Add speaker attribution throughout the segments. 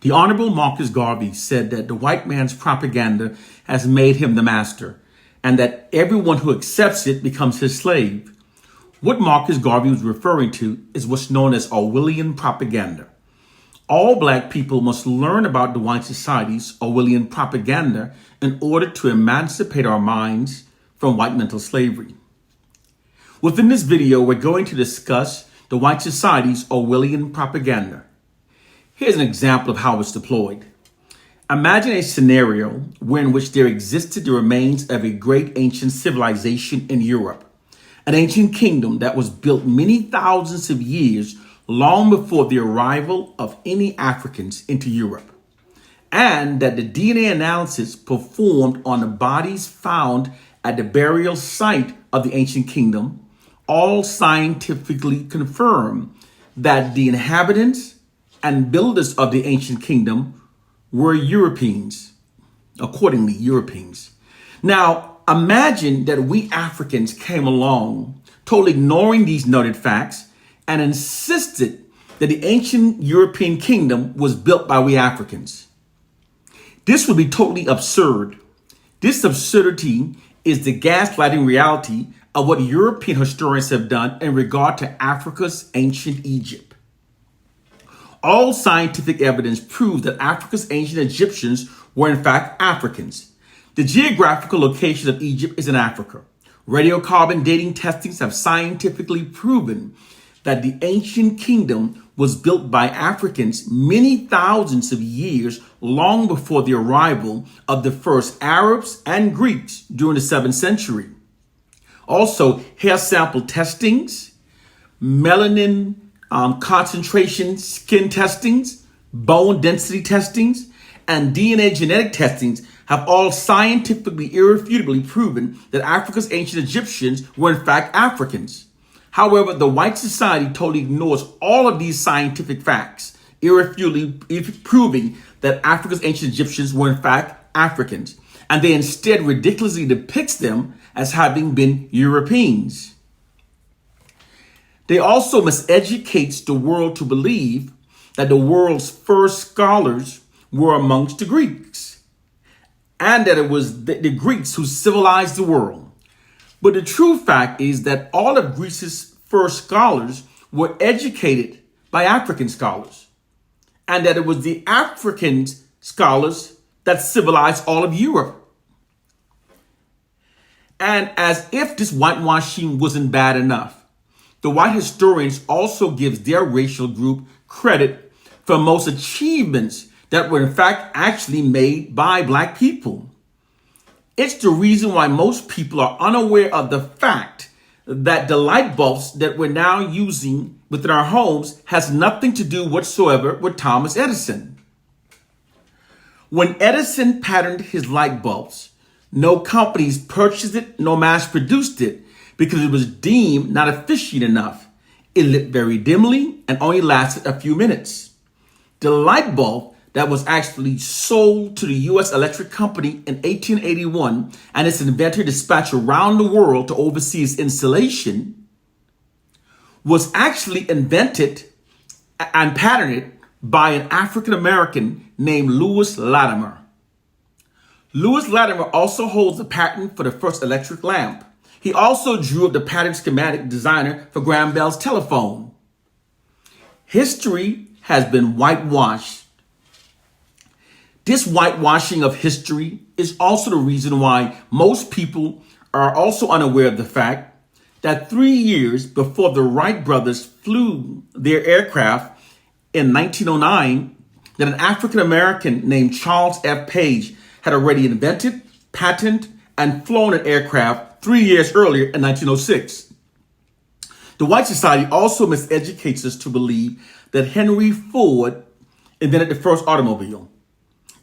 Speaker 1: The Honorable Marcus Garvey said that the white man's propaganda has made him the master, and that everyone who accepts it becomes his slave. What Marcus Garvey was referring to is what's known as Orwellian propaganda. All black people must learn about the white society's Orwellian propaganda in order to emancipate our minds from white mental slavery. Within this video, we're going to discuss the white society's Orwellian propaganda. Here's an example of how it's deployed. Imagine a scenario in which there existed the remains of a great ancient civilization in Europe, an ancient kingdom that was built many thousands of years long before the arrival of any Africans into Europe, and that the DNA analysis performed on the bodies found at the burial site of the ancient kingdom all scientifically confirm that the inhabitants and builders of the ancient kingdom were Europeans, accordingly Europeans. Now, imagine that we Africans came along, totally ignoring these noted facts, and insisted that the ancient European kingdom was built by we Africans. This would be totally absurd. This absurdity is the gaslighting reality of what European historians have done in regard to Africa's ancient Egypt. All scientific evidence proves that Africa's ancient Egyptians were in fact Africans. The geographical location of Egypt is in Africa. Radiocarbon dating testings have scientifically proven that the ancient kingdom was built by Africans many thousands of years long before the arrival of the first Arabs and Greeks during the 7th century. Also, hair sample testings, melanin concentration skin testings, bone density testings, and DNA genetic testings have all scientifically irrefutably proven that Africa's ancient Egyptians were in fact Africans. However, the white society totally ignores all of these scientific facts, irrefutably proving that Africa's ancient Egyptians were in fact Africans, and they instead ridiculously depicts them as having been Europeans. They also miseducates the world to believe that the world's first scholars were amongst the Greeks, and that it was the Greeks who civilized the world. But the true fact is that all of Greece's first scholars were educated by African scholars, and that it was the African scholars that civilized all of Europe. And as if this whitewashing wasn't bad enough, the white historians also gives their racial group credit for most achievements that were in fact actually made by black people. It's the reason why most people are unaware of the fact that the light bulbs that we're now using within our homes has nothing to do whatsoever with Thomas Edison. When Edison patented his light bulbs, no companies purchased it, no mass produced it, because it was deemed not efficient enough. It lit very dimly and only lasted a few minutes. The light bulb that was actually sold to the U.S. Electric Company in 1881 and its inventor dispatched around the world to oversee its installation was actually invented and patented by an African American named Lewis Latimer. Lewis Latimer also holds the patent for the first electric lamp. He also drew up the pattern schematic designer for Graham Bell's telephone. History has been whitewashed. This whitewashing of history is also the reason why most people are also unaware of the fact that 3 years before the Wright brothers flew their aircraft in 1909, that an African American named Charles F. Page had already invented, patented, and flown an aircraft 3 years earlier in 1906. The white society also miseducates us to believe that Henry Ford invented the first automobile.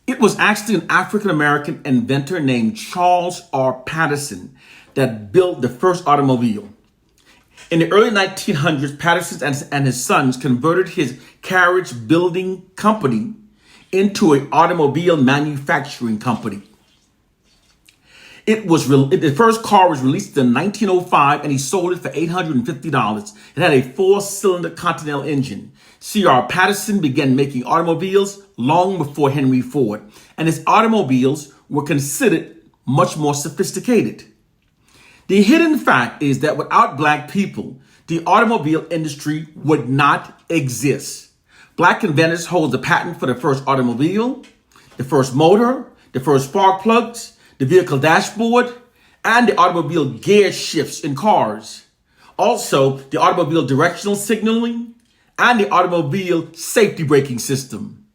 Speaker 1: It was actually an African-American inventor named Charles R. Patterson that built the first automobile. In the early 1900s, Patterson and his sons converted his carriage building company into an automobile manufacturing company. The first car was released in 1905, and he sold it for $850. It had a 4-cylinder Continental engine. C.R. Patterson began making automobiles long before Henry Ford, and his automobiles were considered much more sophisticated. The hidden fact is that without black people, the automobile industry would not exist. Black inventors hold the patent for the first automobile, the first motor, the first spark plugs, the vehicle dashboard, and the automobile gear shifts in cars. Also, the automobile directional signaling and the automobile safety braking system.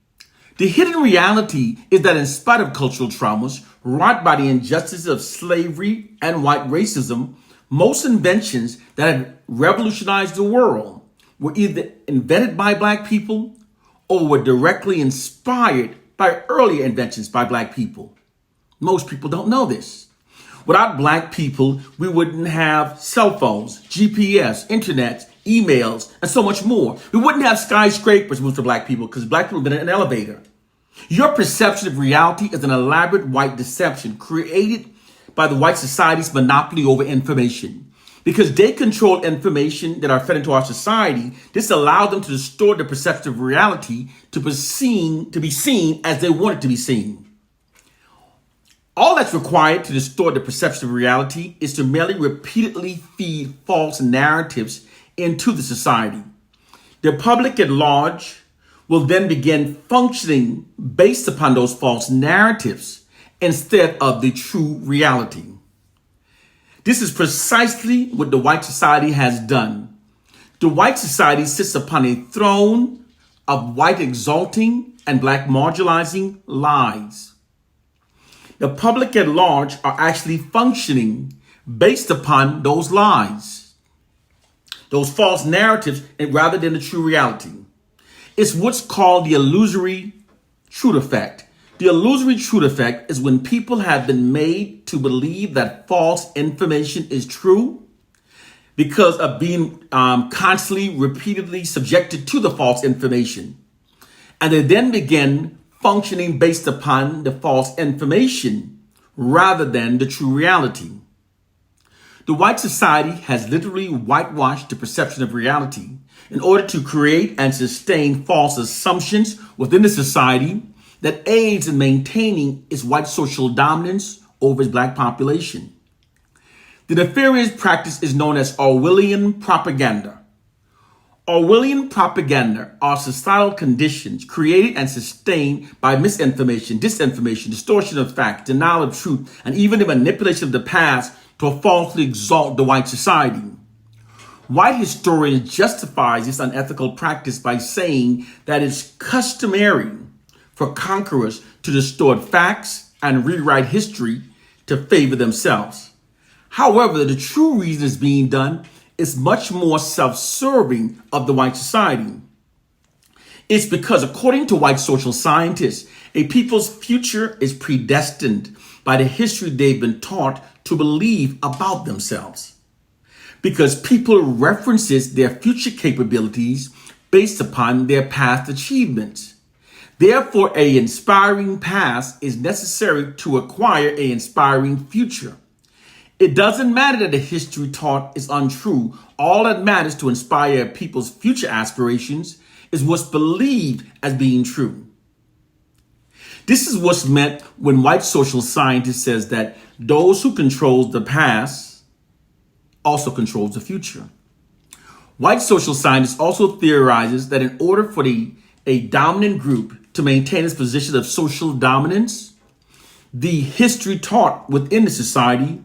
Speaker 1: The hidden reality is that in spite of cultural traumas wrought by the injustices of slavery and white racism, most inventions that have revolutionized the world were either invented by black people or were directly inspired by earlier inventions by black people. Most people don't know this. Without black people, we wouldn't have cell phones, GPS, internet, emails, and so much more. We wouldn't have skyscrapers for black people because black people have been in an elevator. Your perception of reality is an elaborate white deception created by the white society's monopoly over information. Because they control information that are fed into our society, this allowed them to distort the perception of reality to be seen as they want it to be seen. All that's required to distort the perception of reality is to merely repeatedly feed false narratives into the society. The public at large will then begin functioning based upon those false narratives instead of the true reality. This is precisely what the white society has done. The white society sits upon a throne of white exalting and black marginalizing lies. The public at large are actually functioning based upon those lies, those false narratives, and rather than the true reality. It's what's called the illusory truth effect. The illusory truth effect is when people have been made to believe that false information is true because of being constantly, repeatedly subjected to the false information. And they then begin functioning based upon the false information rather than the true reality. The white society has literally whitewashed the perception of reality in order to create and sustain false assumptions within the society that aids in maintaining its white social dominance over its black population. The nefarious practice is known as Orwellian propaganda. Orwellian propaganda are societal conditions created and sustained by misinformation, disinformation, distortion of fact, denial of truth, and even the manipulation of the past to falsely exalt the white society. White historians justify this unethical practice by saying that it's customary for conquerors to distort facts and rewrite history to favor themselves. However, the true reason it's being done is much more self-serving of the white society. It's because, according to white social scientists, a people's future is predestined by the history they've been taught to believe about themselves. Because people references their future capabilities based upon their past achievements. Therefore, an inspiring past is necessary to acquire an inspiring future. It doesn't matter that the history taught is untrue. All that matters to inspire people's future aspirations is what's believed as being true. This is what's meant when white social scientist says that those who control the past also controls the future. White social scientist also theorizes that in order for a dominant group to maintain its position of social dominance, the history taught within the society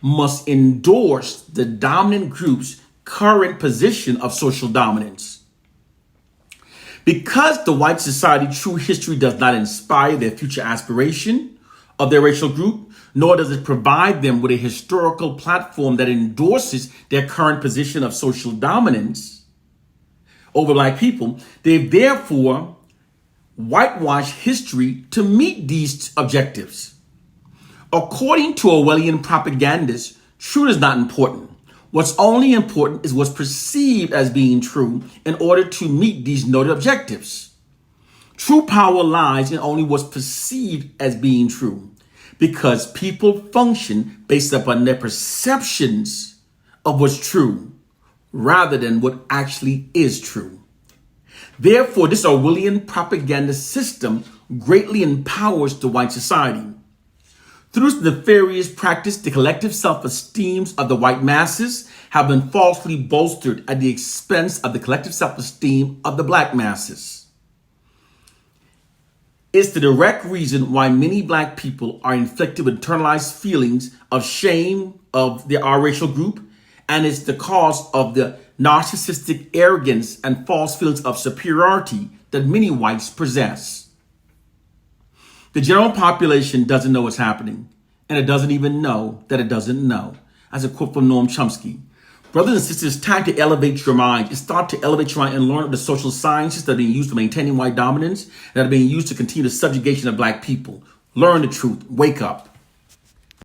Speaker 1: must endorse the dominant group's current position of social dominance. Because the white society true history does not inspire their future aspiration of their racial group, nor does it provide them with a historical platform that endorses their current position of social dominance over black people, they've therefore whitewashed history to meet these objectives. According to Orwellian propagandists, truth is not important. What's only important is what's perceived as being true in order to meet these noted objectives. True power lies in only what's perceived as being true. because people function based upon their perceptions of what's true rather than what actually is true. Therefore, this Orwellian propaganda system greatly empowers the white society. Through this nefarious practice, the collective self-esteems of the white masses have been falsely bolstered at the expense of the collective self-esteem of the black masses. It's the direct reason why many black people are inflicted with internalized feelings of shame of our racial group, and it's the cause of the narcissistic arrogance and false feelings of superiority that many whites possess. The general population doesn't know what's happening, and it doesn't even know that it doesn't know. As a quote from Noam Chomsky. Brothers and sisters, it's time to elevate your mind. It's time to elevate your mind and learn the social sciences that are being used to maintaining white dominance, that are being used to continue the subjugation of black people. Learn the truth. Wake up.